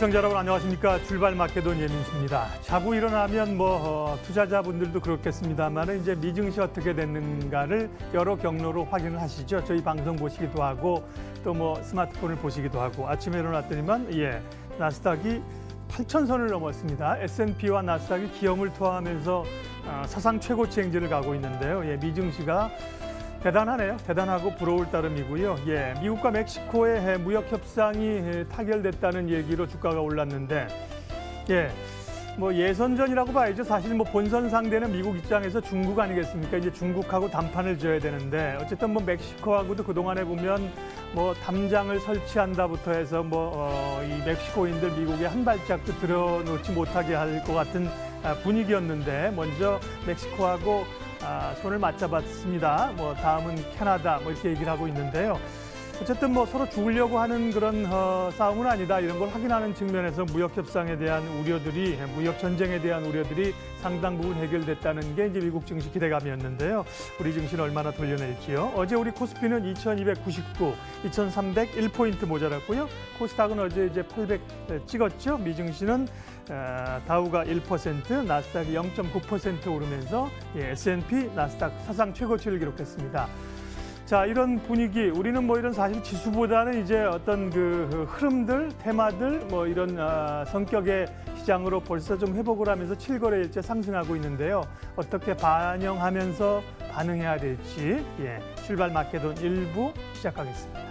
시청자 여러분 안녕하십니까. 출발 마케돈 예민수입니다. 자고 일어나면 투자자분들도 그렇겠습니다만 이제 미증시 어떻게 됐는가를 여러 경로로 확인을 하시죠. 저희 방송 보시기도 하고 또 스마트폰을 보시기도 하고 아침에 일어났더니만 나스닥이 8,000선을 넘었습니다. S&P와 나스닥이 기염을 토하면서 사상 최고치 행진을 가고 있는데요. 미증시가 대단하네요. 대단하고 부러울 따름이고요. 미국과 멕시코의 무역 협상이 타결됐다는 얘기로 주가가 올랐는데, 예선전이라고 봐야죠. 사실 본선 상대는 미국 입장에서 중국 아니겠습니까? 이제 중국하고 담판을 지어야 되는데, 어쨌든 멕시코하고도 그동안에 보면 담장을 설치한다부터 해서 이 멕시코인들 미국에 한 발짝도 들여놓지 못하게 할 것 같은 분위기였는데, 먼저 멕시코하고 손을 맞잡았습니다. 다음은 캐나다 이렇게 얘기를 하고 있는데요. 어쨌든 서로 죽으려고 하는 그런 싸움은 아니다. 이런 걸 확인하는 측면에서 무역 협상에 대한 우려들이, 무역 전쟁에 대한 우려들이 상당 부분 해결됐다는 게 이제 미국 증시 기대감이었는데요. 우리 증시는 얼마나 돌려낼지요. 어제 우리 코스피는 2,299, 2,301포인트 모자랐고요. 코스닥은 어제 이제 800 찍었죠. 미증시는 다우가 1%, 나스닥이 0.9% 오르면서 S&P, 나스닥 사상 최고치를 기록했습니다. 자, 이런 분위기, 우리는 이런 사실 지수보다는 이제 어떤 그 흐름들, 테마들, 이런 성격의 시장으로 벌써 좀 회복을 하면서 7거래일째 상승하고 있는데요. 어떻게 반영하면서 반응해야 될지, 출발 마케돈 1부 시작하겠습니다.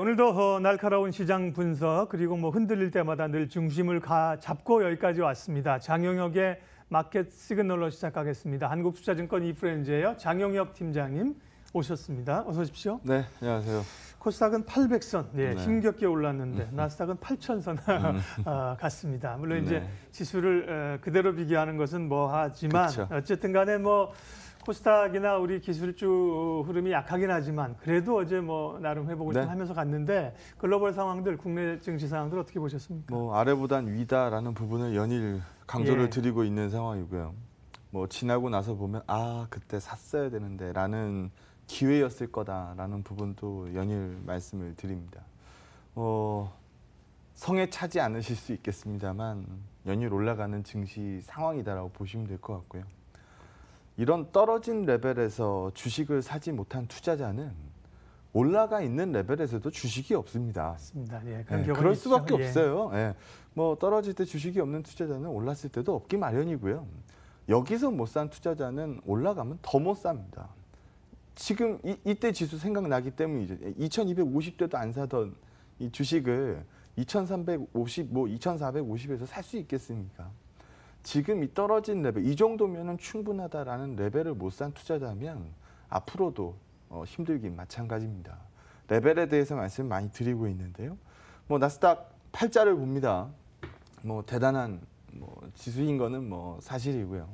오늘도 날카로운 시장 분석 그리고 흔들릴 때마다 늘 중심을 잡고 여기까지 왔습니다. 장영혁의 마켓 시그널로 시작하겠습니다. 한국투자증권 이프렌즈예요. 장영혁 팀장님 오셨습니다. 어서 오십시오. 네, 안녕하세요. 코스닥은 800선, 힘겹게 올랐는데 나스닥은 8,000선 갔습니다. 물론 이제 지수를 그대로 비교하는 것은 하지만 그쵸. 어쨌든 간에 코스닥이나 우리 기술주 흐름이 약하긴 하지만 그래도 어제 나름 회복을 좀 하면서 갔는데 글로벌 상황들, 국내 증시 상황들 어떻게 보셨습니까? 아래보단 위다라는 부분을 연일 강조를 드리고 있는 상황이고요. 지나고 나서 보면 그때 샀어야 되는데 라는 기회였을 거다라는 부분도 연일 말씀을 드립니다. 성에 차지 않으실 수 있겠습니다만 연일 올라가는 증시 상황이다라고 보시면 될 것 같고요. 이런 떨어진 레벨에서 주식을 사지 못한 투자자는 올라가 있는 레벨에서도 주식이 없습니다. 맞습니다. 그럴 수밖에 없어요. 떨어질 때 주식이 없는 투자자는 올랐을 때도 없기 마련이고요. 여기서 못 산 투자자는 올라가면 더 못 삽니다. 지금 이때 지수 생각나기 때문이죠. 2250대도 안 사던 이 주식을 2350, 2450에서 살 수 있겠습니까? 지금 이 떨어진 레벨, 이 정도면 충분하다라는 레벨을 못 산 투자자면 앞으로도 힘들긴 마찬가지입니다. 레벨에 대해서 말씀 많이 드리고 있는데요. 나스닥 팔자를 봅니다. 대단한 지수인 거는 사실이고요.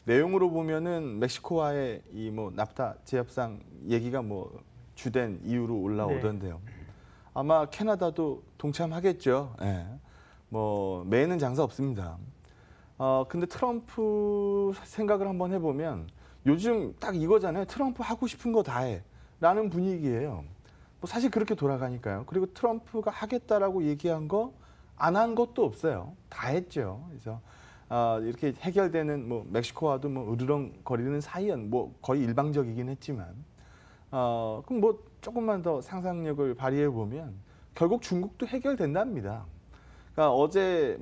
내용으로 보면은 멕시코와의 이 나프타 재협상 얘기가 주된 이유로 올라오던데요. 아마 캐나다도 동참하겠죠. 매는 장사 없습니다. 근데 트럼프 생각을 한번 해보면 요즘 딱 이거잖아요. 트럼프 하고 싶은 거 다 해 라는 분위기예요. 사실 그렇게 돌아가니까요. 그리고 트럼프가 하겠다라고 얘기한 거 안 한 것도 없어요. 다 했죠. 그래서 이렇게 해결되는 멕시코와도 으르렁거리는 사이는 거의 일방적이긴 했지만 그럼 조금만 더 상상력을 발휘해 보면 결국 중국도 해결된답니다. 그러니까 어제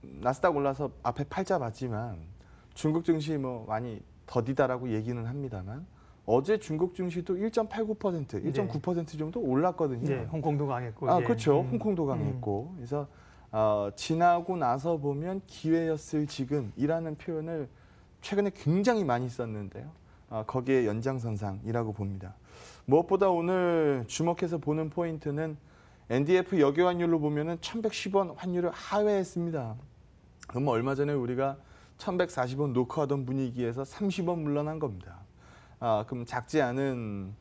나스닥 올라서 앞에 팔자 봤지만 중국 증시 많이 더디다라고 얘기는 합니다만 어제 중국 증시도 1.89%, 1.9% 정도 올랐거든요. 홍콩도 강했고. 그렇죠. 홍콩도 강했고. 그래서 지나고 나서 보면 기회였을 지금이라는 표현을 최근에 굉장히 많이 썼는데요. 거기에 연장선상이라고 봅니다. 무엇보다 오늘 주목해서 보는 포인트는 NDF 역외 환율로 보면은 1110원 환율을 하회했습니다. 그럼 얼마 전에 우리가 1140원 노크하던 분위기에서 30원 물러난 겁니다. 그럼 작지 않은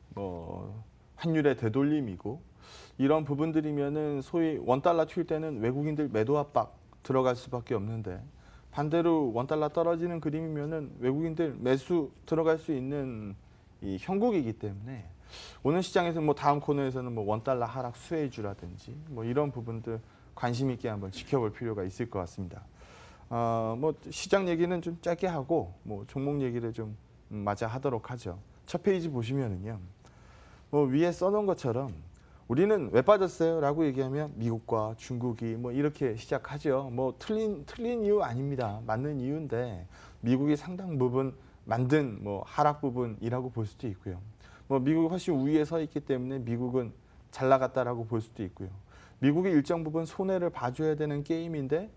환율의 되돌림이고 이런 부분들이면은 소위 $1 튈 때는 외국인들 매도 압박 들어갈 수밖에 없는데 반대로 원달러 떨어지는 그림이면은 외국인들 매수 들어갈 수 있는 이 형국이기 때문에 오늘 시장에서 뭐 다음 코너에서는 뭐 원달러 하락 수혜주라든지 뭐 이런 부분들 관심 있게 한번 지켜볼 필요가 있을 것 같습니다. 뭐 시장 얘기는 좀 짧게 하고 뭐 종목 얘기를 좀 마저 하도록 하죠. 첫 페이지 보시면은요. 뭐 위에 써놓은 것처럼 우리는 왜 빠졌어요?라고 얘기하면 미국과 중국이 뭐 이렇게 시작하죠. 뭐 틀린 이유 아닙니다. 맞는 이유인데 미국이 상당 부분 만든 뭐 하락 부분이라고 볼 수도 있고요. 뭐 미국이 훨씬 우위에 서 있기 때문에 미국은 잘 나갔다라고 볼 수도 있고요. 미국이 일정 부분 손해를 봐줘야 되는 게임인데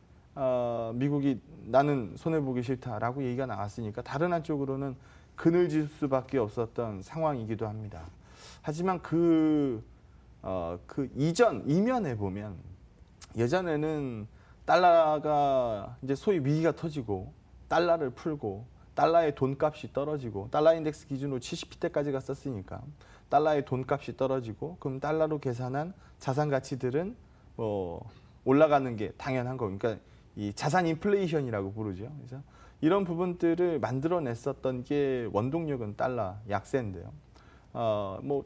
미국이 나는 손해 보기 싫다라고 얘기가 나왔으니까 다른 한쪽으로는 그늘질 수밖에 없었던 상황이기도 합니다. 하지만 그 이면에 보면 예전에는 달러가 이제 소위 위기가 터지고 달러를 풀고 달러의 돈값이 떨어지고 달러 인덱스 기준으로 70피대까지 갔었으니까 달러의 돈값이 떨어지고 그럼 달러로 계산한 자산 가치들은 뭐 올라가는 게 당연한 거. 그러니까 이 자산 인플레이션이라고 부르죠. 그래서 이런 부분들을 만들어냈었던 게 원동력은 달러 약세인데요. 뭐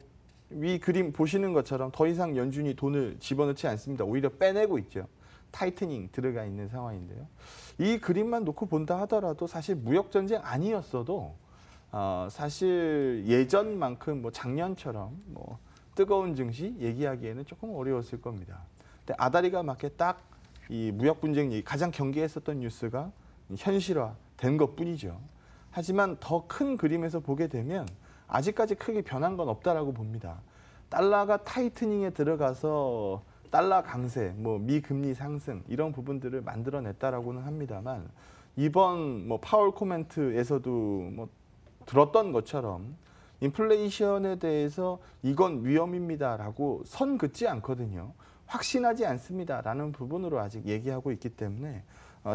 위 그림 보시는 것처럼 더 이상 연준이 돈을 집어넣지 않습니다. 오히려 빼내고 있죠. 타이트닝 들어가 있는 상황인데요. 이 그림만 놓고 본다 하더라도 사실 무역 전쟁 아니었어도 사실 예전만큼 뭐 작년처럼 뭐 뜨거운 증시 얘기하기에는 조금 어려웠을 겁니다. 근데 아다리가 맞게 딱 이 무역 분쟁 얘기 가장 경계했었던 뉴스가 현실화된 것뿐이죠. 하지만 더 큰 그림에서 보게 되면 아직까지 크게 변한 건 없다라고 봅니다. 달러가 타이트닝에 들어가서 달러 강세, 뭐 미금리 상승 이런 부분들을 만들어냈다라고는 합니다만 이번 뭐 파월 코멘트에서도 뭐 들었던 것처럼 인플레이션에 대해서 이건 위험입니다라고 선 긋지 않거든요. 확신하지 않습니다라는 부분으로 아직 얘기하고 있기 때문에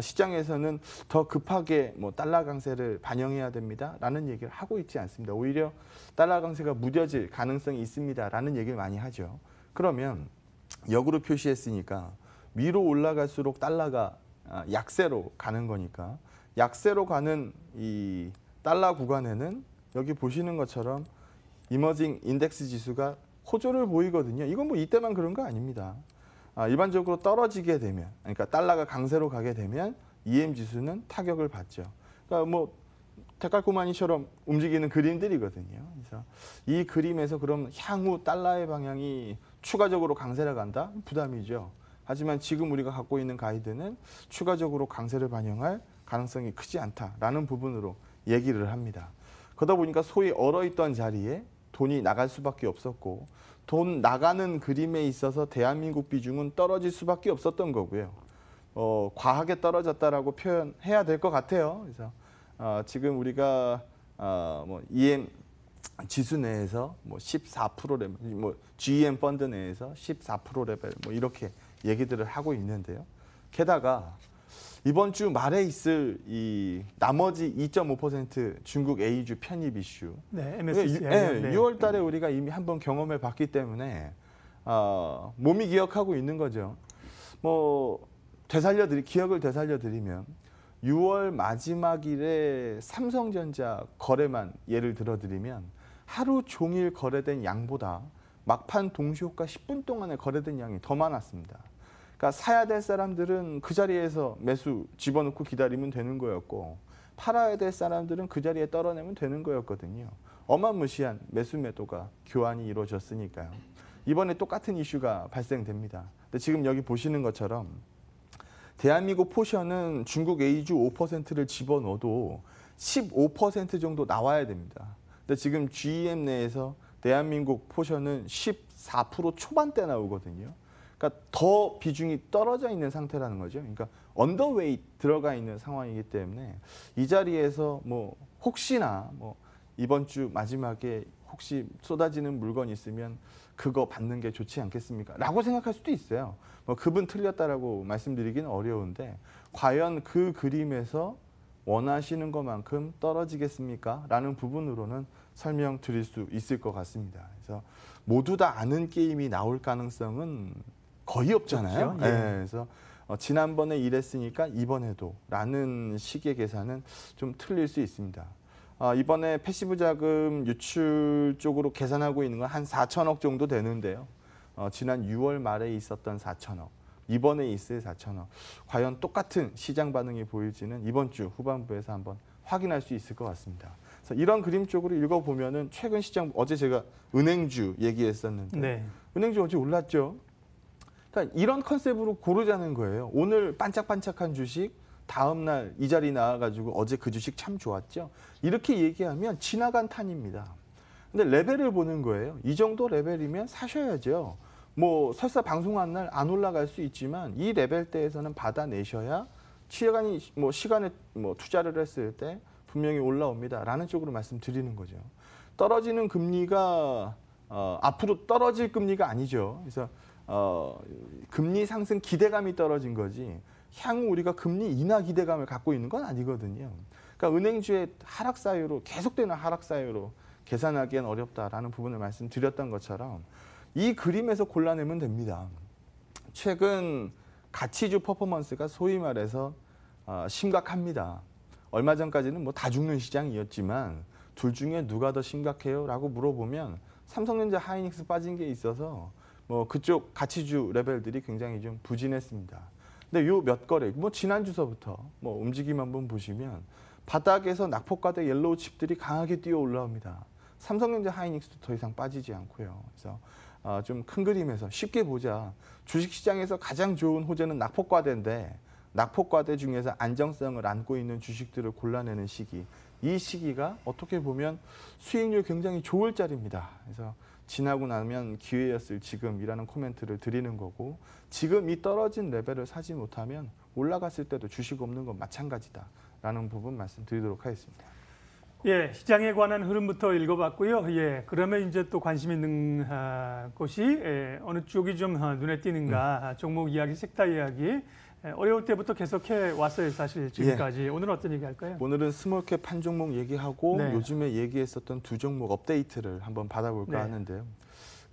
시장에서는 더 급하게 뭐 달러 강세를 반영해야 됩니다라는 얘기를 하고 있지 않습니다. 오히려 달러 강세가 무뎌질 가능성이 있습니다라는 얘기를 많이 하죠. 그러면 역으로 표시했으니까 위로 올라갈수록 달러가 약세로 가는 거니까 약세로 가는 이 달러 구간에는 여기 보시는 것처럼 이머징 인덱스 지수가 호조를 보이거든요. 이건 뭐 이때만 그런 거 아닙니다. 일반적으로 떨어지게 되면, 그러니까 달러가 강세로 가게 되면 EM 지수는 타격을 받죠. 그러니까 뭐 데칼코마니처럼 움직이는 그림들이거든요. 그래서 이 그림에서 그럼 향후 달러의 방향이 추가적으로 강세를 간다? 부담이죠. 하지만 지금 우리가 갖고 있는 가이드는 추가적으로 강세를 반영할 가능성이 크지 않다라는 부분으로 얘기를 합니다. 그러다 보니까 소위 얼어있던 자리에 돈이 나갈 수밖에 없었고 돈 나가는 그림에 있어서 대한민국 비중은 떨어질 수밖에 없었던 거고요. 과하게 떨어졌다라고 표현해야 될 것 같아요. 그래서 지금 우리가 뭐 EM 지수 내에서 뭐 14% 레벨, 뭐 GM 펀드 내에서 14% 레벨 뭐 이렇게 얘기들을 하고 있는데요. 게다가 이번 주 말에 있을 이 나머지 2.5% 중국 A주 편입 이슈. 네, MSCI. 네, 6월 달에 우리가 이미 한번 경험해 봤기 때문에 몸이 기억하고 있는 거죠. 뭐 기억을 되살려드리면 6월 마지막 일에 삼성전자 거래만 예를 들어드리면 하루 종일 거래된 양보다 막판 동시효과 10분 동안에 거래된 양이 더 많았습니다. 그러니까 사야 될 사람들은 그 자리에서 매수 집어넣고 기다리면 되는 거였고 팔아야 될 사람들은 그 자리에 떨어내면 되는 거였거든요. 어마무시한 매수 매도가 교환이 이루어졌으니까요. 이번에 똑같은 이슈가 발생됩니다. 근데 지금 여기 보시는 것처럼 대한민국 포션은 중국 A주 5%를 집어넣어도 15% 정도 나와야 됩니다. 근데 지금 GM 내에서 대한민국 포션은 14% 초반대 나오거든요. 그러니까 더 비중이 떨어져 있는 상태라는 거죠. 그러니까 언더웨이트 들어가 있는 상황이기 때문에 이 자리에서 뭐 혹시나 뭐 이번 주 마지막에 혹시 쏟아지는 물건이 있으면 그거 받는 게 좋지 않겠습니까? 라고 생각할 수도 있어요. 뭐 그분 틀렸다라고 말씀드리기는 어려운데 과연 그 그림에서 원하시는 것만큼 떨어지겠습니까? 라는 부분으로는 설명드릴 수 있을 것 같습니다. 그래서 모두 다 아는 게임이 나올 가능성은 거의 없잖아요. 그렇죠? 예. 네, 그래서 지난번에 이랬으니까 이번에도 라는 식의 계산은 좀 틀릴 수 있습니다. 이번에 패시브 자금 유출 쪽으로 계산하고 있는 건 한 4천억 정도 되는데요. 지난 6월 말에 있었던 4천억, 이번에 있을 4천억. 과연 똑같은 시장 반응이 보일지는 이번 주 후반부에서 한번 확인할 수 있을 것 같습니다. 그래서 이런 그림 쪽으로 읽어보면은 최근 시장, 어제 제가 은행주 얘기했었는데 네. 은행주 어제 올랐죠. 그러니까 이런 컨셉으로 고르자는 거예요. 오늘 반짝반짝한 주식, 다음 날 이 자리 나와가지고 어제 그 주식 참 좋았죠. 이렇게 얘기하면 지나간 탄입니다. 근데 레벨을 보는 거예요. 이 정도 레벨이면 사셔야죠. 뭐 설사 방송한 날 안 올라갈 수 있지만 이 레벨대에서는 받아내셔야 시간에 투자를 했을 때 분명히 올라옵니다라는 쪽으로 말씀드리는 거죠. 떨어지는 금리가 앞으로 떨어질 금리가 아니죠. 그래서 금리 상승 기대감이 떨어진 거지 향후 우리가 금리 인하 기대감을 갖고 있는 건 아니거든요. 그러니까 은행주의 하락 사유로 계속되는 하락 사유로 계산하기엔 어렵다라는 부분을 말씀드렸던 것처럼 이 그림에서 골라내면 됩니다. 최근 가치주 퍼포먼스가 소위 말해서 심각합니다. 얼마 전까지는 뭐 다 죽는 시장이었지만 둘 중에 누가 더 심각해요? 라고 물어보면 삼성전자, 하이닉스 빠진 게 있어서 뭐 그쪽 가치주 레벨들이 굉장히 좀 부진했습니다. 근데 요 몇 거래, 뭐 지난주서부터 뭐 움직임 한번 보시면 바닥에서 낙폭과대 옐로우 칩들이 강하게 뛰어 올라옵니다. 삼성전자, 하이닉스도 더 이상 빠지지 않고요. 그래서 좀 큰 그림에서 쉽게 보자. 주식시장에서 가장 좋은 호재는 낙폭과대인데 낙폭과대 중에서 안정성을 안고 있는 주식들을 골라내는 시기. 이 시기가 어떻게 보면 수익률 굉장히 좋을 자리입니다. 그래서 지나고 나면 기회였을 지금이라는 코멘트를 드리는 거고 지금 이 떨어진 레벨을 사지 못하면 올라갔을 때도 주식 없는 건 마찬가지다라는 부분 말씀드리도록 하겠습니다. 예, 시장에 관한 흐름부터 읽어봤고요. 예, 그러면 이제 또 관심 있는 곳이 어느 쪽이 좀 눈에 띄는가 종목 이야기, 섹터 이야기 어려울 때부터 계속해 왔어요. 사실 지금까지. 예. 오늘은 어떤 얘기 할까요? 오늘은 스몰캡 한 종목 얘기하고 네. 요즘에 얘기했었던 두 종목 업데이트를 한번 받아볼까 네. 하는데요.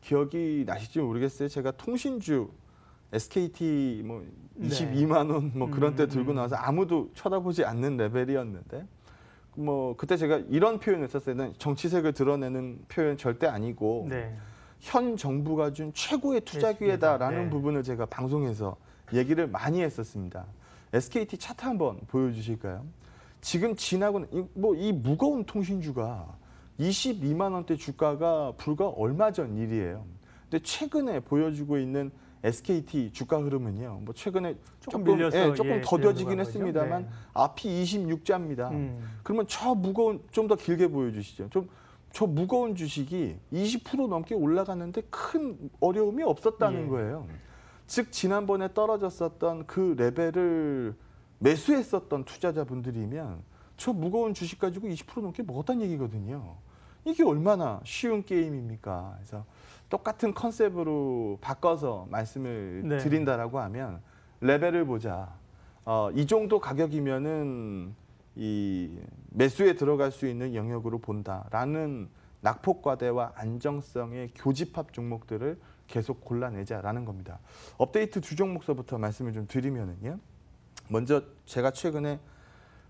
기억이 나실지 모르겠어요. 제가 통신주 SKT 뭐 22만 원 뭐 그런 때 들고 나와서 아무도 쳐다보지 않는 레벨이었는데 뭐 그때 제가 이런 표현을 썼어요. 정치색을 드러내는 표현 절대 아니고 네. 현 정부가 준 최고의 투자 기회다라는 네. 부분을 제가 방송에서 얘기를 많이 했었습니다. SKT 차트 한번 보여주실까요? 지금 지나고 이 무거운 통신주가 22만 원대 주가가 불과 얼마 전 일이에요. 근데 최근에 보여주고 있는 SKT 주가 흐름은요. 뭐 최근에 조금 밀려서 조금 더뎌지긴 했습니다만 네. 앞이 26자입니다. 그러면 저 무거운 좀 더 길게 보여주시죠. 저 무거운 주식이 20% 넘게 올라가는데 큰 어려움이 없었다는 거예요. 즉 지난번에 떨어졌었던 그 레벨을 매수했었던 투자자분들이면 저 무거운 주식 가지고 20% 넘게 먹었다는 얘기거든요. 이게 얼마나 쉬운 게임입니까? 그래서 똑같은 컨셉으로 바꿔서 말씀을 드린다라고 하면 레벨을 보자. 이 정도 가격이면은 이 매수에 들어갈 수 있는 영역으로 본다라는 낙폭과대와 안정성의 교집합 종목들을 계속 골라내자라는 겁니다. 업데이트 두 종목서부터 말씀을 좀 드리면은요. 먼저 제가 최근에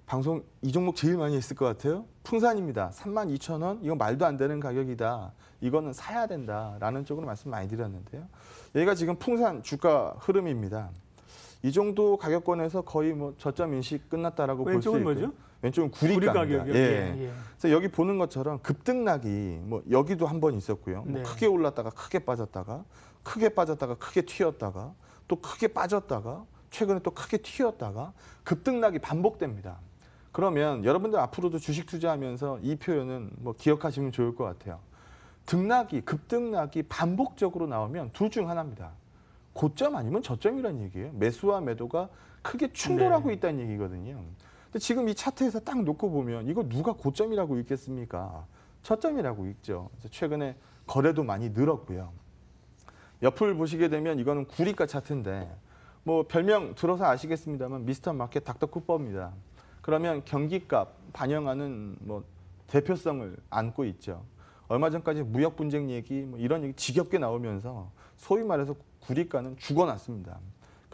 방송 이 종목 제일 많이 했을 것 같아요. 풍산입니다. 32,000원. 이건 말도 안 되는 가격이다. 이거는 사야 된다라는 쪽으로 말씀 많이 드렸는데요. 여기가 지금 풍산 주가 흐름입니다. 이 정도 가격권에서 거의 뭐 저점 인식 끝났다라고 볼 수 있고. 왼쪽은 뭐죠? 왼쪽은 구리가입니다. 예. 그래서 여기 보는 것처럼 급등락이 뭐 여기도 한 번 있었고요. 뭐 크게 올랐다가 크게 빠졌다가 크게 튀었다가 또 크게 빠졌다가 최근에 또 크게 튀었다가 급등락이 반복됩니다. 그러면 여러분들 앞으로도 주식 투자하면서 이 표현은 뭐 기억하시면 좋을 것 같아요. 급등락이 반복적으로 나오면 둘 중 하나입니다. 고점 아니면 저점이라는 얘기예요. 매수와 매도가 크게 충돌하고 있다는 얘기거든요. 근데 지금 이 차트에서 딱 놓고 보면 이거 누가 고점이라고 읽겠습니까? 저점이라고 읽죠. 그래서 최근에 거래도 많이 늘었고요. 옆을 보시게 되면 이거는 구리가 차트인데 뭐 별명 들어서 아시겠습니다만 미스터 마켓 닥터 쿠퍼입니다. 그러면 경기값 반영하는 뭐 대표성을 안고 있죠. 얼마 전까지 무역 분쟁 얘기 뭐 이런 얘기 지겹게 나오면서 소위 말해서 구리가는 죽어났습니다.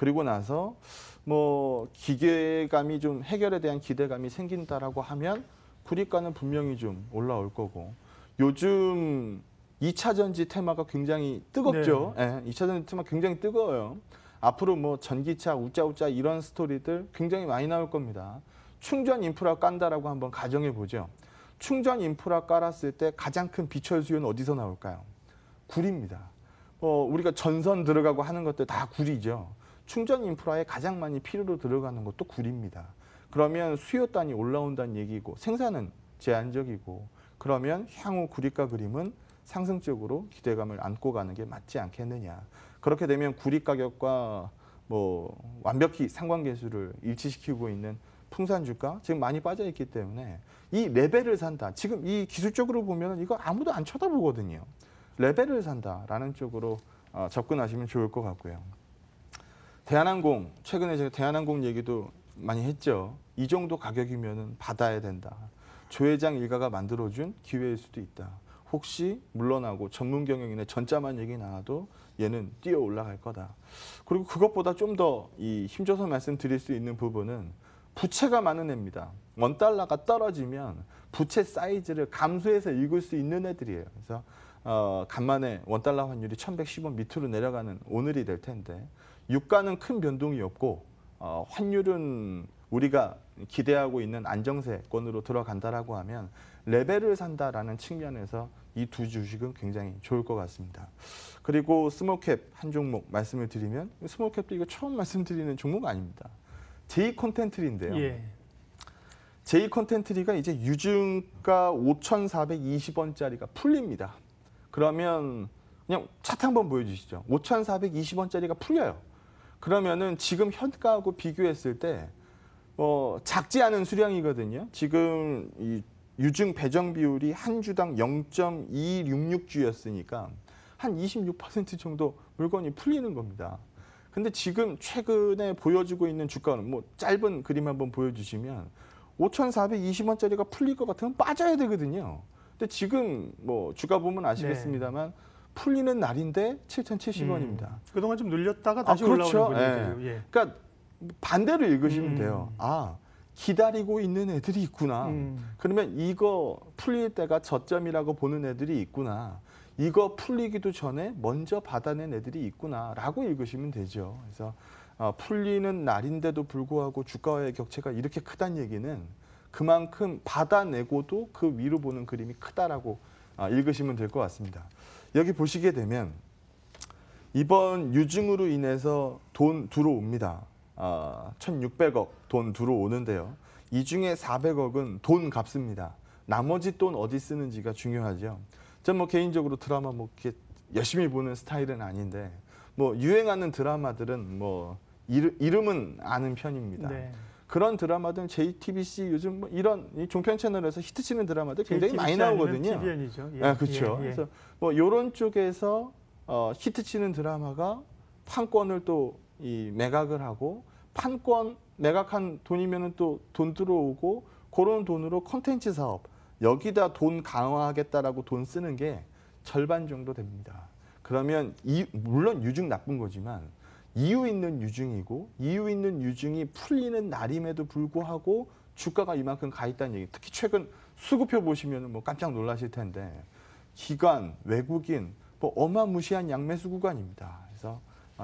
그리고 나서 뭐 기대감이 좀 해결에 대한 기대감이 생긴다라고 하면 구리가는 분명히 좀 올라올 거고 요즘 2차 전지 테마가 굉장히 뜨겁죠. 네. 2차 전지 테마 굉장히 뜨거워요. 앞으로 뭐 전기차, 우짜우짜 이런 스토리들 굉장히 많이 나올 겁니다. 충전 인프라 깐다라고 한번 가정해 보죠. 충전 인프라 깔았을 때 가장 큰 비철 수요는 어디서 나올까요? 구리입니다. 우리가 전선 들어가고 하는 것들 다 구리죠. 충전 인프라에 가장 많이 필요로 들어가는 것도 구리입니다. 그러면 수요단이 올라온다는 얘기고 생산은 제한적이고 그러면 향후 구리가 그림은 상승적으로 기대감을 안고 가는 게 맞지 않겠느냐. 그렇게 되면 구리 가격과 뭐 완벽히 상관계수를 일치시키고 있는 풍산 주가 지금 많이 빠져 있기 때문에 이 레벨을 산다. 지금 이 기술적으로 보면 이거 아무도 안 쳐다보거든요. 레벨을 산다라는 쪽으로 접근하시면 좋을 것 같고요. 대한항공 최근에 제가 대한항공 얘기도 많이 했죠. 이 정도 가격이면은 받아야 된다. 조 회장 일가가 만들어준 기회일 수도 있다. 혹시 물러나고 전문 경영인의 전자만 얘기 나와도 얘는 뛰어 올라갈 거다. 그리고 그것보다 좀 더 이 힘줘서 말씀드릴 수 있는 부분은 부채가 많은 애입니다. 원달러가 떨어지면 부채 사이즈를 감소해서 읽을 수 있는 애들이에요. 그래서 간만에 원달러 환율이 1110원 밑으로 내려가는 오늘이 될 텐데 유가는 큰 변동이 없고 환율은 우리가 기대하고 있는 안정세권으로 들어간다라고 하면 레벨을 산다라는 측면에서 이 두 주식은 굉장히 좋을 것 같습니다. 그리고 스몰캡 한 종목 말씀을 드리면 스몰캡도 이거 처음 말씀드리는 종목 아닙니다. J콘텐트리인데요. 예. J콘텐트리가 이제 유증가 5,420원짜리가 풀립니다. 그러면 그냥 차트 한번 보여주시죠. 5,420원짜리가 풀려요. 그러면은 지금 현가하고 비교했을 때 작지 않은 수량이거든요. 지금 이 유증 배정 비율이 한 주당 0.266주였으니까 한 26% 정도 물건이 풀리는 겁니다. 근데 지금 최근에 보여주고 있는 주가는 뭐 짧은 그림 한번 보여주시면 5,420원짜리가 풀릴 것 같으면 빠져야 되거든요. 근데 지금 뭐 주가 보면 아시겠습니다만 풀리는 날인데 7,070원입니다. 그동안 좀 눌렸다가 다시 그렇죠. 올라오는 거죠. 예. 그러니까 반대로 읽으시면 돼요. 기다리고 있는 애들이 있구나. 그러면 이거 풀릴 때가 저점이라고 보는 애들이 있구나. 이거 풀리기도 전에 먼저 받아낸 애들이 있구나라고 읽으시면 되죠. 그래서 풀리는 날인데도 불구하고 주가와의 격차가 이렇게 크다는 얘기는 그만큼 받아내고도 그 위로 보는 그림이 크다라고 읽으시면 될 것 같습니다. 여기 보시게 되면 이번 유증으로 인해서 돈 들어옵니다. 1,600억 돈 들어오는데요. 이 중에 400억은 돈 값습니다. 나머지 돈 어디 쓰는지가 중요하죠. 전 뭐 개인적으로 드라마 뭐 이렇게 열심히 보는 스타일은 아닌데 뭐 유행하는 드라마들은 뭐 이름은 아는 편입니다. 네. 그런 드라마들은 JTBC 요즘 뭐 이런 종편 채널에서 히트치는 드라마들 굉장히 많이 나오거든요. TVN이죠. 예. 네, 그렇죠. 예. 그래서 뭐 이런 쪽에서 히트치는 드라마가 판권을 또 이 매각을 하고 판권 매각한 돈이면은 또 돈 들어오고 그런 돈으로 콘텐츠 사업 여기다 돈 강화하겠다라고 돈 쓰는 게 절반 정도 됩니다. 그러면 물론 유증 나쁜 거지만 이유 있는 유증이고 이유 있는 유증이 풀리는 날임에도 불구하고 주가가 이만큼 가 있다는 얘기. 특히 최근 수급표 보시면 뭐 깜짝 놀라실 텐데 기관, 외국인 뭐 어마무시한 양매수 구간입니다. 그래서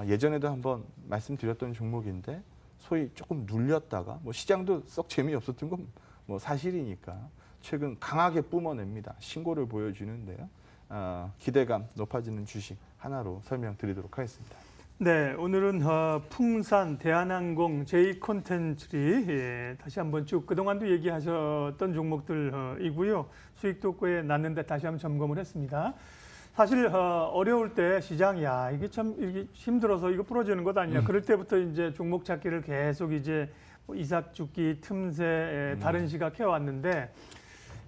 예전에도 한번 말씀드렸던 종목인데 소위 조금 눌렸다가 뭐 시장도 썩 재미없었던 건 뭐 사실이니까 최근 강하게 뿜어냅니다. 신고를 보여주는데요. 기대감 높아지는 주식 하나로 설명드리도록 하겠습니다. 네, 오늘은 풍산, 대한항공, J콘텐츠리 다시 한번 쭉 그동안도 얘기하셨던 종목들이고요. 수익도 꽤 났는데 다시 한번 점검을 했습니다. 사실 어려울 때 시장 이게 참 이게 힘들어서 이거 부러지는 것 아니냐. 그럴 때부터 이제 종목 찾기를 계속 이제 이삭 죽기 틈새 다른 시각 해왔는데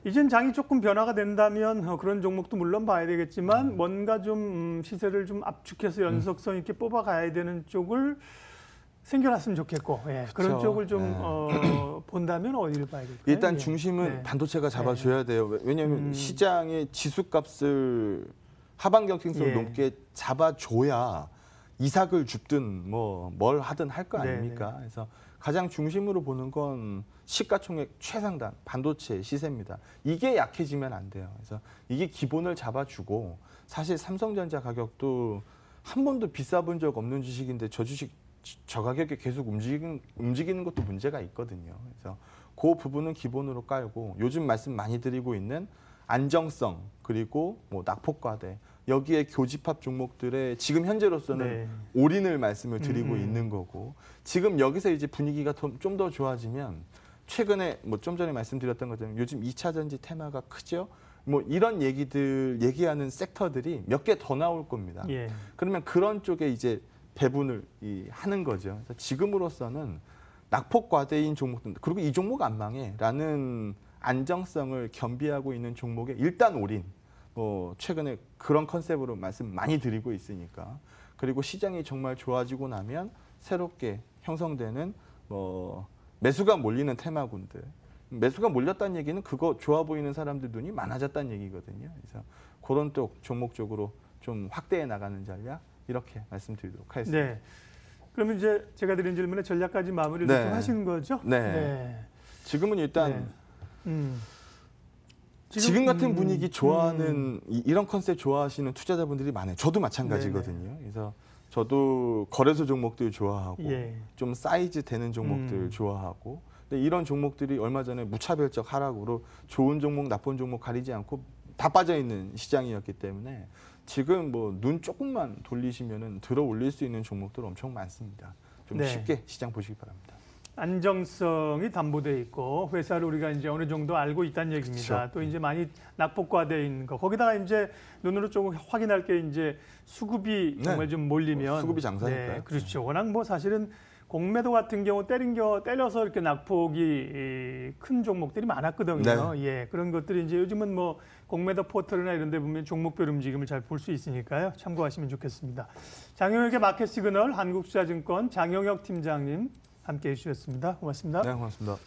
이젠 장이 조금 변화가 된다면 그런 종목도 물론 봐야 되겠지만 뭔가 좀 시세를 좀 압축해서 연속성 있게 뽑아가야 되는 쪽을 생겨났으면 좋겠고 그런 쪽을 좀 본다면 어디를 봐야 될까요? 일단 중심은 반도체가 잡아줘야 돼요. 왜냐하면 시장의 지수값을 하반 경ting성을 높게 잡아줘야 이삭을 줍든 뭐 뭘 하든 할 거 네, 아닙니까? 그래서 가장 중심으로 보는 건 시가총액 최상단 반도체 시세입니다. 이게 약해지면 안 돼요. 그래서 이게 기본을 잡아주고 사실 삼성전자 가격도 한 번도 비싸 본 적 없는 주식인데 저 주식 저 가격에 계속 움직이는 것도 문제가 있거든요. 그래서 그 부분은 기본으로 깔고 요즘 말씀 많이 드리고 있는 안정성 그리고 뭐 낙폭과대 여기에 교집합 종목들의 지금 현재로서는 네. 올인을 말씀을 드리고 있는 거고 지금 여기서 이제 분위기가 좀 더 좋아지면 최근에 뭐 좀 전에 말씀드렸던 것처럼 요즘 2차 전지 테마가 크죠. 뭐 이런 얘기들 얘기하는 섹터들이 몇 개 더 나올 겁니다. 예. 그러면 그런 쪽에 이제 배분을 하는 거죠. 그래서 지금으로서는 낙폭과대인 종목들 그리고 이 종목 안 망해라는 안정성을 겸비하고 있는 종목에 일단 올인. 뭐 최근에 그런 컨셉으로 말씀 많이 드리고 있으니까 그리고 시장이 정말 좋아지고 나면 새롭게 형성되는 뭐 매수가 몰리는 테마군들 매수가 몰렸다는 얘기는 그거 좋아 보이는 사람들 눈이 많아졌다는 얘기거든요. 그래서 그런 쪽 종목 쪽으로 좀 확대해 나가는 전략 이렇게 말씀드리도록 하겠습니다. 네. 그러면 이제 제가 드린 질문에 전략까지 마무리를 네. 좀 하시는 거죠? 네. 지금은 일단 네. 지금 같은 분위기 좋아하는 이런 컨셉 좋아하시는 투자자분들이 많아요. 저도 마찬가지거든요. 그래서 저도 거래소 종목들 좋아하고 예. 좀 사이즈 되는 종목들 좋아하고 근데 이런 종목들이 얼마 전에 무차별적 하락으로 좋은 종목, 나쁜 종목 가리지 않고 다 빠져 있는 시장이었기 때문에 지금 뭐 눈 조금만 돌리시면은 들어 올릴 수 있는 종목들 엄청 많습니다. 좀 네. 쉽게 시장 보시기 바랍니다. 안정성이 담보돼 있고 회사를 우리가 이제 어느 정도 알고 있다는 얘기입니다. 그렇죠. 또 이제 많이 낙폭화돼 있는 거. 거기다가 이제 눈으로 조금 확인할 게 이제 수급이 네. 정말 좀 몰리면 수급이 장사니까요. 네, 그렇죠. 워낙 뭐 사실은 공매도 같은 경우 때려서 이렇게 낙폭이 큰 종목들이 많았거든요. 네. 예, 그런 것들이 이제 요즘은 뭐 공매도 포털이나 이런 데 보면 종목별 움직임을 잘 볼 수 있으니까요. 참고하시면 좋겠습니다. 장영혁의 마켓 시그널 한국투자증권 장영혁 팀장님 함께해 주셨습니다. 고맙습니다. 네, 고맙습니다.